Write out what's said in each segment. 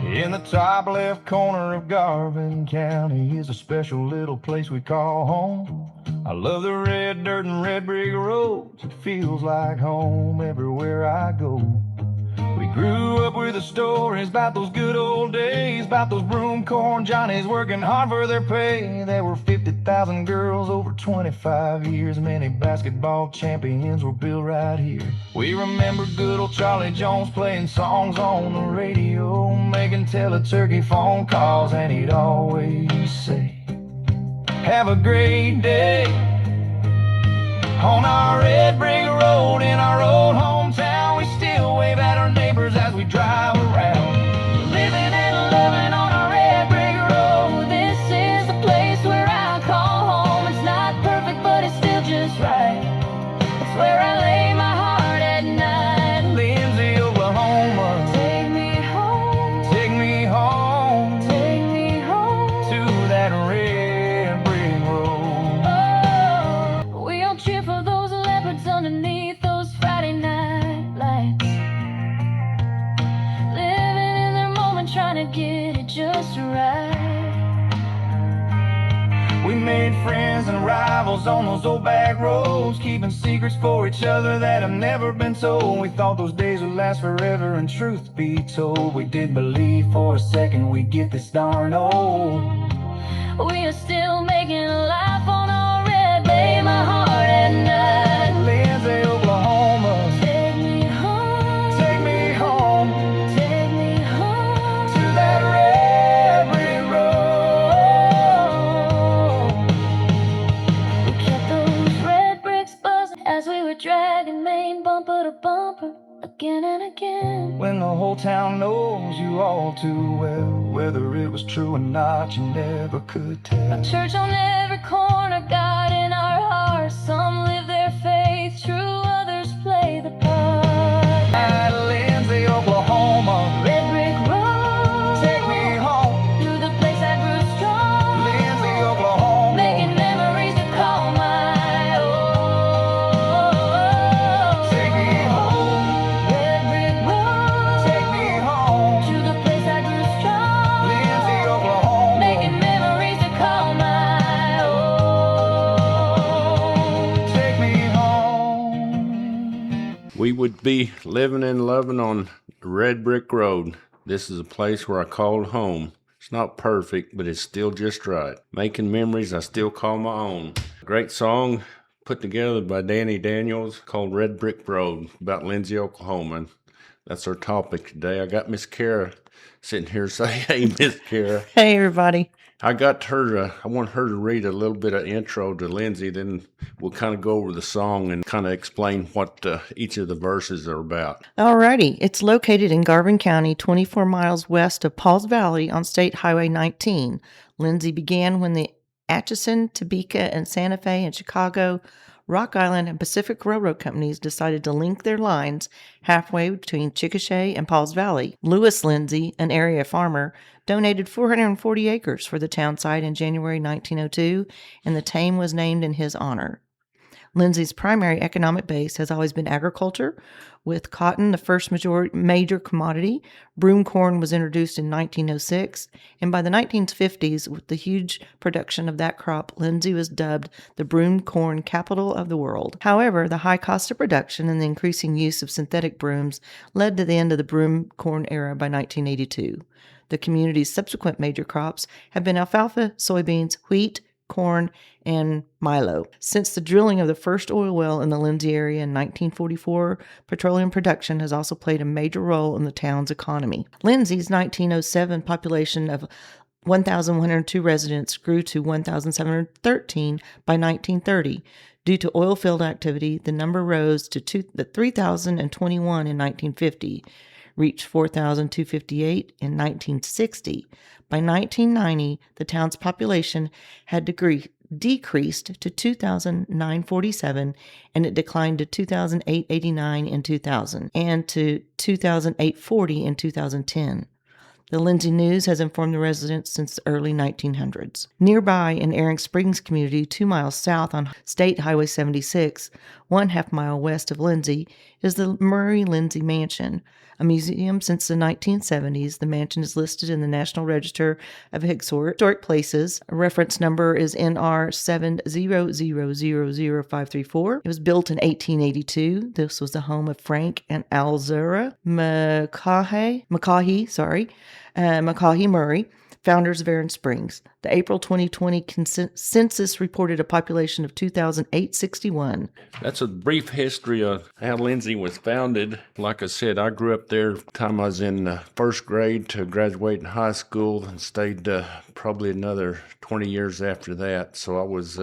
In the top left corner of Garvin County is a special little place we call home. I love the red dirt and red brick roads. It feels like home everywhere I go. We grew up with the stories about those good old days, about those broom corn Johnnies working hard for their pay. There were 50,000 girls over 25 years. Many basketball champions were built right here. We remember good old Charlie Jones playing songs on the radio, making tele-turkey phone calls, and he'd always say, "Have a great day on our red brick road in our old hometown." We still wave at our neighbors as we drive around. Living and loving on our red brick road. This is the place where I call home. It's not perfect, but it's still just right. It's where I lay my heart at night. Lindsay, Oklahoma. Take me home. Take me home. Take me home to that red brick road. Oh, we all cheer for those leopards underneath those Friday night lights, living in their moment, trying to get it just right. We made friends and rivals on those old back roads, keeping secrets for each other that have never been told. We thought those days would last forever, and truth be told, we did believe for a second we'd get this darn old. We are still making a life on our red. Lay my heart at night. Lindsay, Oklahoma. Take me home. Take me home. Take me home to that red brick road. We kept those red bricks buzzing as we were dragging Maine bumper to bumper again and again. When the whole town knows you all too well, whether it was true or not, you never could tell. A church on every corner, God in our hearts. Some live their faith true, others play the part. At Lindsay, Oklahoma. Red brick road. Take me home to the place I grew strong. Lindsay, Oklahoma. Making memories to call my own. Take me home. Red brick road. Take me home to the place I grew strong. Lindsay, Oklahoma. Making memories to call my own. Take me home. We would be living and loving on Red Brick Road. This is a place where I called home. It's not perfect, but it's still just right. Making memories I still call my own. Great song put together by Danny Daniels called Red Brick Road about Lindsay, Oklahoma. That's our topic today. I got Miss Kara sitting here saying, "Hey, Miss Kara." Hey, everybody. I got her, I want her to read a little bit of intro to Lindsay, then we'll kind of go over the song and kind of explain what each of the verses are about. Alrighty. It's located in Garvin County, 24 miles west of Pauls Valley on State Highway 19. Lindsay began when the Atchison, Topeka, and Santa Fe and Chicago, Rock Island, and Pacific Railroad companies decided to link their lines halfway between Chickasha and Pauls Valley. Lewis Lindsay, an area farmer, donated 440 acres for the town site in January 1902, and the town was named in his honor. Lindsay's primary economic base has always been agriculture, with cotton the first major commodity. Broom corn was introduced in 1906, and by the 1950s, with the huge production of that crop, Lindsay was dubbed the broom corn capital of the world. However, the high cost of production and the increasing use of synthetic brooms led to the end of the broom corn era by 1982. The community's subsequent major crops have been alfalfa, soybeans, wheat, corn, and milo. Since the drilling of the first oil well in the Lindsay area in 1944, petroleum production has also played a major role in the town's economy. Lindsay's 1907 population of 1,102 residents grew to 1,713 by 1930. Due to oil field activity, the number rose to 3,021 in 1950. Reached 4,258 in 1960. By 1990, the town's population had decreased to 2,947, and it declined to 2,889 in 2000 and to 2,840 in 2010. The Lindsay News has informed the residents since the early 1900s. Nearby in Aaron Springs community, 2 miles south on State Highway 76, 1/2 mile west of Lindsay, is the Murray-Lindsay Mansion. A museum since the 1970s, the mansion is listed in the National Register of Historic Places. A reference number is NR 7000534. It was built in 1882. This was the home of Frank and Alzura McCaughey Murray, founders of Aaron Springs. The April 2020 census reported a population of 2,861. That's a brief history of how Lindsay was founded. Like I said, I grew up there the time I was in first grade to graduating high school, and stayed probably another 20 years after that. So I was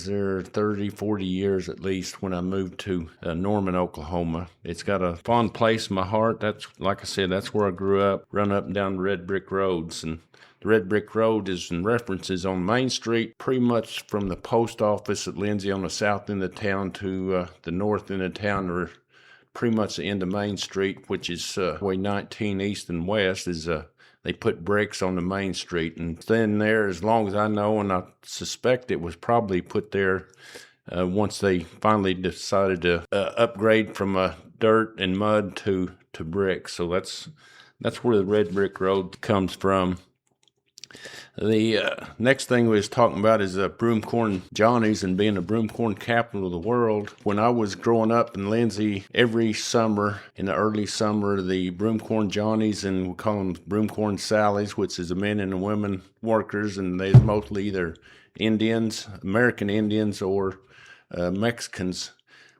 there 30, 40 years at least when I moved to Norman, Oklahoma. It's got a fond place in my heart. That's, like I said, that's where I grew up, run up and down the red brick roads. And the red brick road is in references on Main Street, pretty much from the post office at Lindsay on the south end of town to the north end of town, or pretty much the end of Main Street, which is way 19 east and west, is they put bricks on the Main Street. And then there, as long as I know, and I suspect it was probably put there once they finally decided to upgrade from dirt and mud to brick. So that's where the red brick road comes from. The next thing we was talking about is broomcorn Johnnies and being the broomcorn capital of the world. When I was growing up in Lindsay, every summer, in the early summer, the broomcorn Johnnies, and we call them broomcorn Sallies, which is the men and the women workers, and they're mostly either Indians, American Indians, or Mexicans,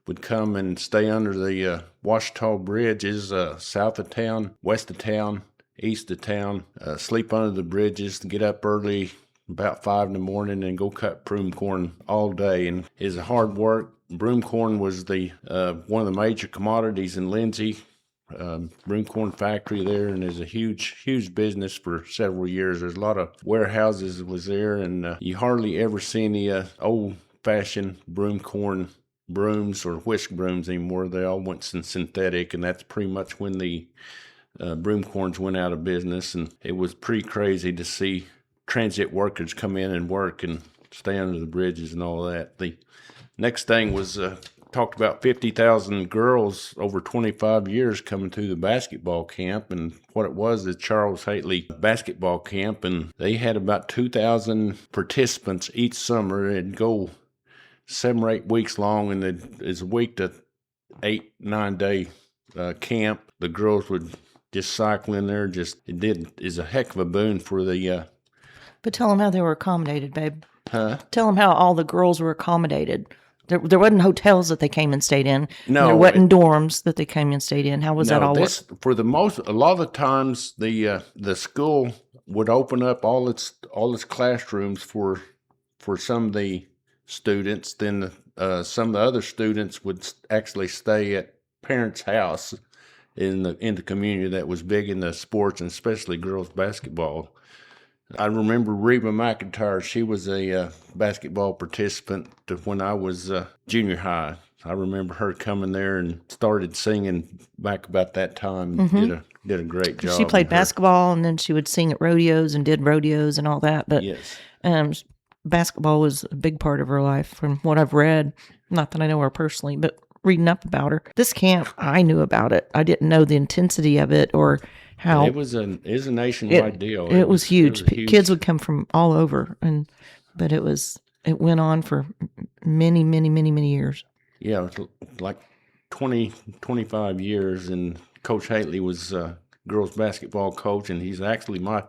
would come and stay under the Washita bridges, south of town, west of town, east of town, sleep under the bridges, get up early, about 5 in the morning, and go cut broomcorn all day. And it's hard work. Broomcorn was the one of the major commodities in Lindsay. Broomcorn factory there, and there's a huge business for several years. There's a lot of warehouses was there, and you hardly ever see any old-fashioned broomcorn brooms or whisk brooms anymore. They all went synthetic, and that's pretty much when the broomcorns went out of business. And it was pretty crazy to see transit workers come in and work and stay under the bridges and all that. The next thing was talked about 50,000 girls over 25 years coming to the basketball camp. And what it was is Charles Haley basketball camp, and they had about 2,000 participants each summer. It'd go 7 or 8 weeks long, and it's a week to 8-9 day camp. The girls would just cycle in there. Is a heck of a boon for the. But tell them how they were accommodated, babe. Huh? Tell them how all the girls were accommodated. There wasn't hotels that they came and stayed in. No, there wasn't dorms that they came and stayed in. How was that all? A lot of the times the school would open up all its classrooms for some of the students. Then some of the other students would actually stay at parents' house in the community that was big in the sports, and especially girls basketball. I remember Reba McIntyre. She was a basketball participant when I was junior high. I remember her coming there and started singing back about that time. Mm-hmm. Did a great job. She played basketball, and then she would sing at rodeos and did rodeos and all that. But yes. Basketball was a big part of her life from what I've read. Not that I know her personally, but reading up about her. This camp, I knew about it. I didn't know the intensity of it or how. It was a nationwide deal. It was huge. Kids would come from all over, but it went on for many, many, many, many years. Yeah, it was like 20, 25 years, and Coach Haley was girls basketball coach, and he's actually my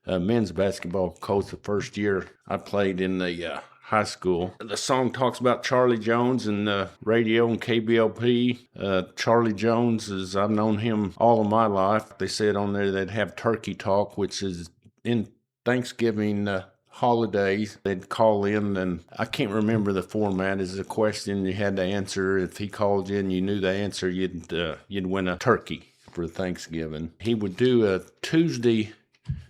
men's basketball coach the first year I played in the high school. The song talks about Charlie Jones and radio and KBLP. Charlie Jones I've known him all of my life. They said on there they'd have turkey talk, which is in Thanksgiving holidays. They'd call in, and I can't remember the format. It's a question you had to answer. If he called you and you knew the answer, you'd win a turkey for Thanksgiving. He would do a Tuesday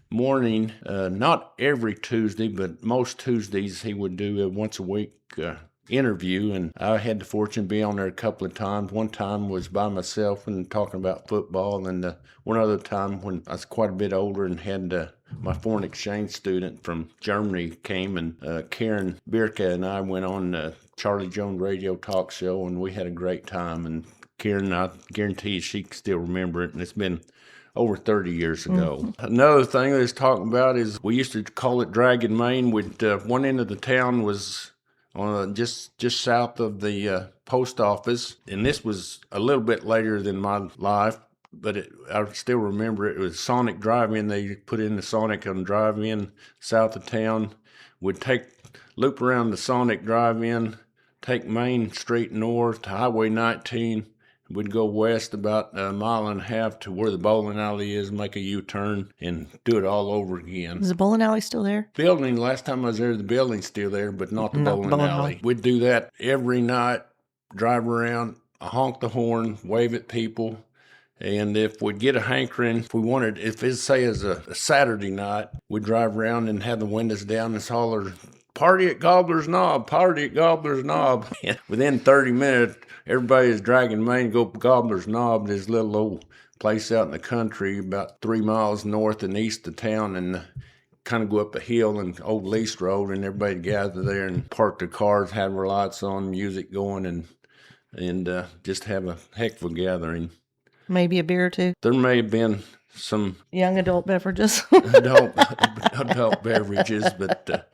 morning, not every Tuesday, but most Tuesdays he would do once a week interview, and I had the fortune to be on there a couple of times. One time was by myself and talking about football, and one other time when I was quite a bit older and had my foreign exchange student from Germany came, and Karen Birka and I went on Charlie Jones radio talk show, and we had a great time. And Karen, I guarantee you she can still remember it, and it's been over 30 years ago. Another thing I was talking about is we used to call it Dragon Main. One end of the town was on just south of the post office, and this was a little bit later than my life, but I still remember it. It was Sonic Drive-In. They put in the Sonic on Drive-In south of town. We'd loop around the Sonic Drive-In, take Main Street north to Highway 19. We'd go west about a mile and a half to where the bowling alley is, make a U-turn, and do it all over again. Is the bowling alley still there? Building, last time I was there, the building's still there, but not the bowling alley. We'd do that every night, drive around, honk the horn, wave at people. And if we'd get a hankering, if it's say as a Saturday night, we'd drive around and have the windows down and holler, "Party at Gobbler's Knob, party at Gobbler's Knob." And within 30 minutes, everybody is dragging Main, go Gobbler's Knob, this little old place out in the country about 3 miles north and east of town, and kind of go up a hill and Old Lease Road, and everybody gather there and park their cars, have their lights on, music going, and just have a heck of a gathering. Maybe a beer or two. There may have been some young adult beverages, adult beverages, but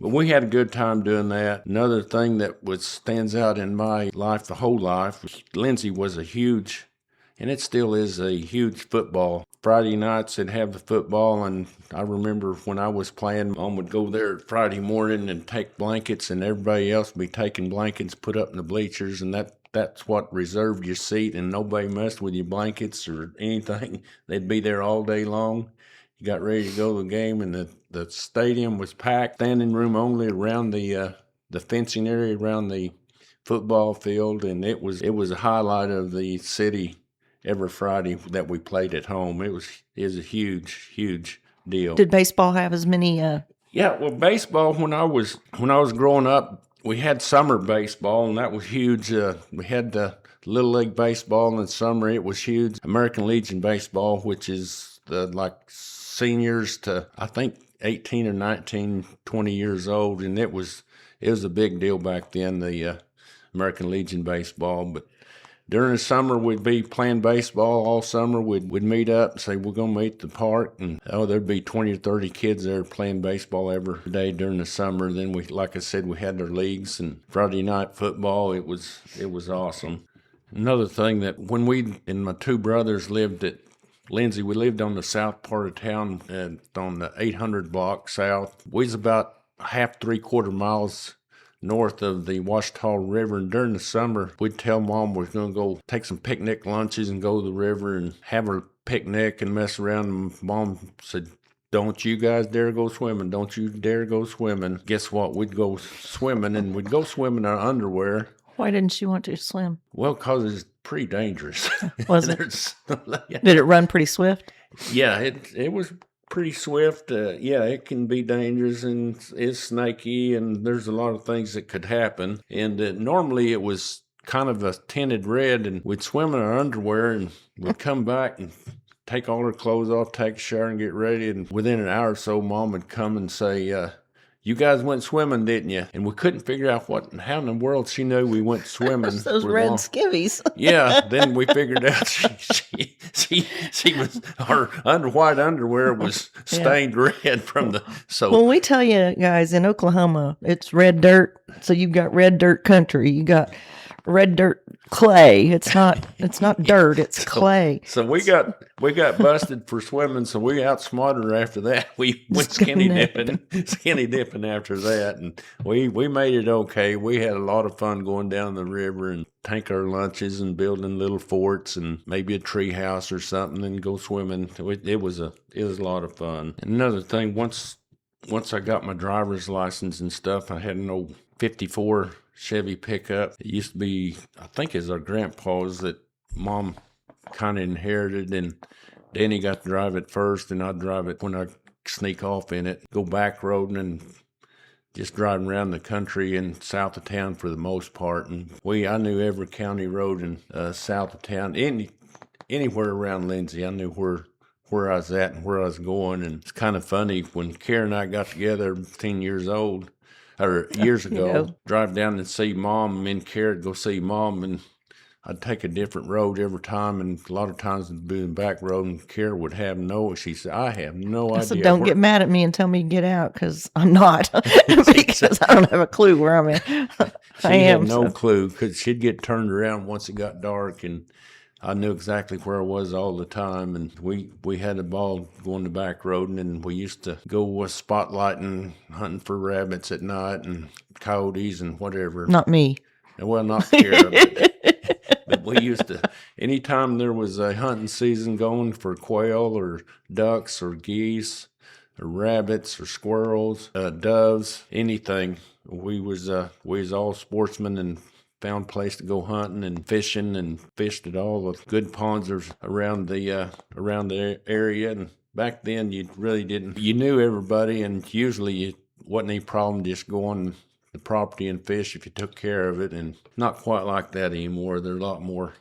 we had a good time doing that. Another thing that stands out in my life, the whole life, was Lindsay was and it still is a huge football. Friday nights they'd have the football, and I remember when I was playing, Mom would go there Friday morning and take blankets, and everybody else would be taking blankets put up in the bleachers, and that's what reserved your seat, and nobody messed with your blankets or anything. They'd be there all day long. You got ready to go to the game, and the stadium was packed, standing room only around the fencing area around the football field, and it was a highlight of the city every Friday that we played at home. It was a huge deal. Did baseball have as many? Yeah, well, baseball when I was growing up, we had summer baseball, and that was huge. We had the Little League baseball in the summer. It was huge. American Legion baseball, which is like seniors to, I think, 18 or 19, 20 years old, and it was a big deal back then, the American Legion baseball. But during the summer, we'd be playing baseball all summer. We'd meet up and say, we're going to meet at the park. And, there'd be 20 or 30 kids there playing baseball every day during the summer. Then like I said, we had our leagues, and Friday night football, it was awesome. Another thing that when we and my two brothers lived at Lindsay, we lived on the south part of town, on the 800 block south. We was about half, 3/4 miles north of the Washita River, and during the summer, we'd tell Mom we're going to go take some picnic lunches and go to the river and have a picnic and mess around. And Mom said, "Don't you guys dare go swimming. Don't you dare go swimming." Guess what? We'd go swimming, and we'd go swim in our underwear. Why didn't she want to swim? Well, because it's pretty dangerous. Was it? Did it run pretty swift? Yeah, it was pretty swift. It can be dangerous, and it's snaky, and there's a lot of things that could happen. And normally it was kind of a tinted red, and we'd swim in our underwear, and we'd come back and take all our clothes off, take a shower, and get ready. And within an hour or so, Mom would come and say, "You guys went swimming, didn't you?" And we couldn't figure out how in the world she knew we went swimming. Those red skivvies. Yeah, then we figured out she was, her white underwear was stained red from the soap. Well, we tell you guys, in Oklahoma, it's red dirt. So you've got red dirt country. You got red dirt clay. It's not dirt, it's clay. So we got busted for swimming, so we outsmarted her after that. We went skinny dipping after that, and we made it okay. We had a lot of fun going down the river and take our lunches and building little forts and maybe a tree house or something and go swimming. It was a lot of fun. And another thing, once I got my driver's license and stuff, I had an old 54 Chevy pickup. It used to be, I think it's our grandpa's that Mom kind of inherited, and Danny got to drive it first, and I'd drive it when I sneak off in it, go back roading and just driving around the country and south of town for the most part. And I knew every county road in south of town, anywhere around Lindsay. I knew where I was at and where I was going. And it's kind of funny when Kara and I got together 10 years old, or years ago, drive down and see Mom. Me and Kara would go see Mom, and I'd take a different road every time, and a lot of times it'd be the back road, and Kara would have she said, I have no idea. So don't get mad at me and tell me to get out, because I'm not, because I don't have a clue where I'm at. She had no clue, because she'd get turned around once it got dark, and I knew exactly where I was all the time, and we had a ball going the back road, and then we used to go spotlighting, hunting for rabbits at night, and coyotes and whatever. Not me. Well, not Kara, but we used to, anytime there was a hunting season going for quail or ducks or geese or rabbits or squirrels, doves, anything, we was all sportsmen and found a place to go hunting and fishing, and fished at all the good ponds around the area. And back then you knew everybody, and usually it wasn't any problem just going the property and fish if you took care of it. And not quite like that anymore. They're a lot more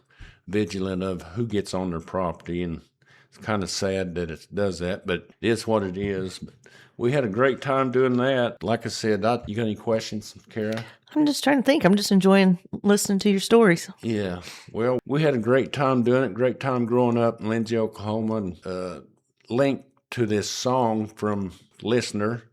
vigilant of who gets on their property, and it's kind of sad that it does that, but it is what it is. But we had a great time doing that. Like I said, you got any questions, Kara? I'm just trying to think. I'm just enjoying listening to your stories. Yeah. Well, we had a great time doing it. Great time growing up in Lindsay, Oklahoma. And link to this song from listener.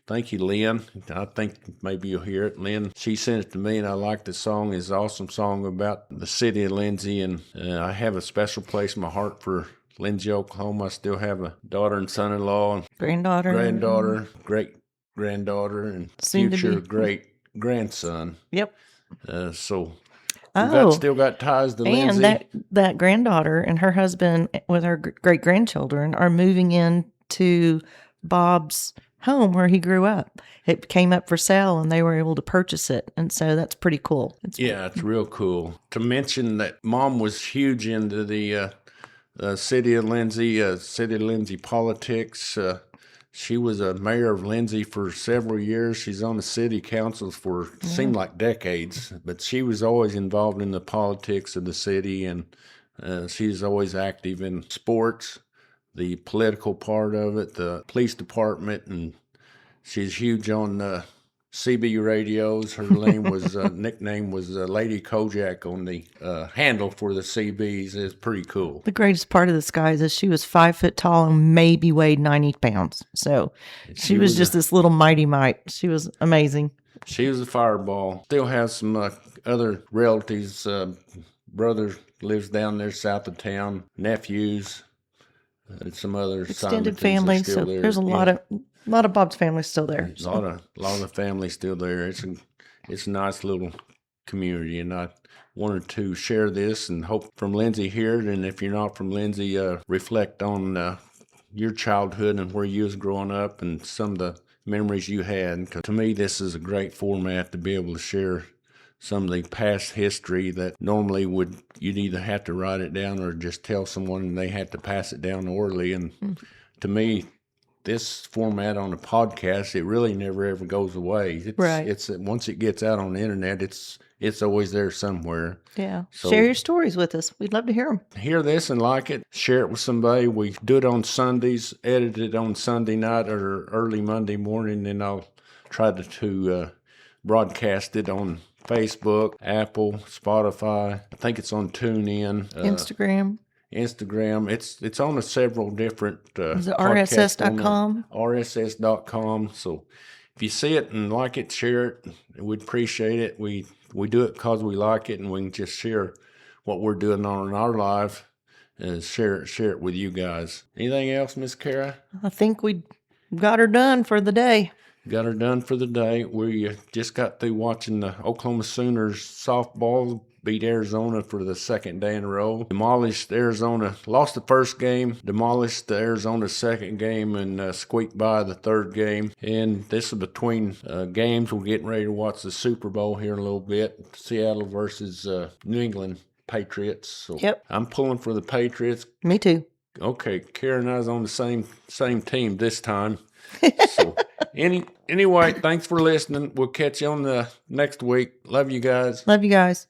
Thank you, Lynn. I think maybe you'll hear it. Lynn, she sent it to me, and I like the song. It's an awesome song about the city of Lindsay, and I have a special place in my heart for Lindsay, Oklahoma. I still have a daughter and son-in-law, and granddaughter, great-granddaughter, and future great-grandson. Yep. So we've still got ties to Lindsay. And that granddaughter and her husband with her great-grandchildren are moving into Bob's home where he grew up. It came up for sale, and they were able to purchase it, and so that's pretty cool. It's real cool. To mention that Mom was huge into the city of Lindsay politics. She was a mayor of Lindsay for several years. She's on the city council for seemed like decades, but she was always involved in the politics of the city, and she's always active in sports, the political part of it, the police department, and she's huge on CB radios. Her name was nickname was Lady Kojak on the handle for the CBs. It's pretty cool. The greatest part of this, guys, is she was 5 foot tall and maybe weighed 90 pounds. So she was just this little mighty mite. She was amazing. She was a fireball. Still has some other relatives. Brother lives down there south of town. Nephews. And some other extended family. So there's a lot of Bob's family still there. A lot of the family still there. It's a nice little community, and I wanted to share this and hope from Lindsay here. And if you're not from Lindsay, reflect on your childhood and where you was growing up and some of the memories you had. 'Cause to me, this is a great format to be able to share some of the past history that normally you'd either have to write it down or just tell someone and they had to pass it down orally. And to me, this format on a podcast, it really never ever goes away. It's once it gets out on the internet, it's always there somewhere. Yeah. So share your stories with us. We'd love to hear them. Hear this and like it. Share it with somebody. We do it on Sundays, edit it on Sunday night or early Monday morning, and I'll try to broadcast it on Facebook, Apple, Spotify. I think it's on TuneIn. Instagram. It's on several different Is it RSS.com? RSS.com. So if you see it and like it, share it. We'd appreciate it. We do it because we like it, and we can just share what we're doing on our life and share it with you guys. Anything else, Miss Kara? I think we got her done for the day. Got her done for the day. We just got through watching the Oklahoma Sooners softball beat Arizona for the second day in a row. Demolished Arizona, lost the first game, demolished the Arizona second game, and squeaked by the third game. And this is between games. We're getting ready to watch the Super Bowl here in a little bit. Seattle versus New England Patriots. So yep. I'm pulling for the Patriots. Me too. Okay, Kara and I was on the same team this time. So anyway, thanks for listening. We'll catch you on the next week. Love you guys. Love you guys.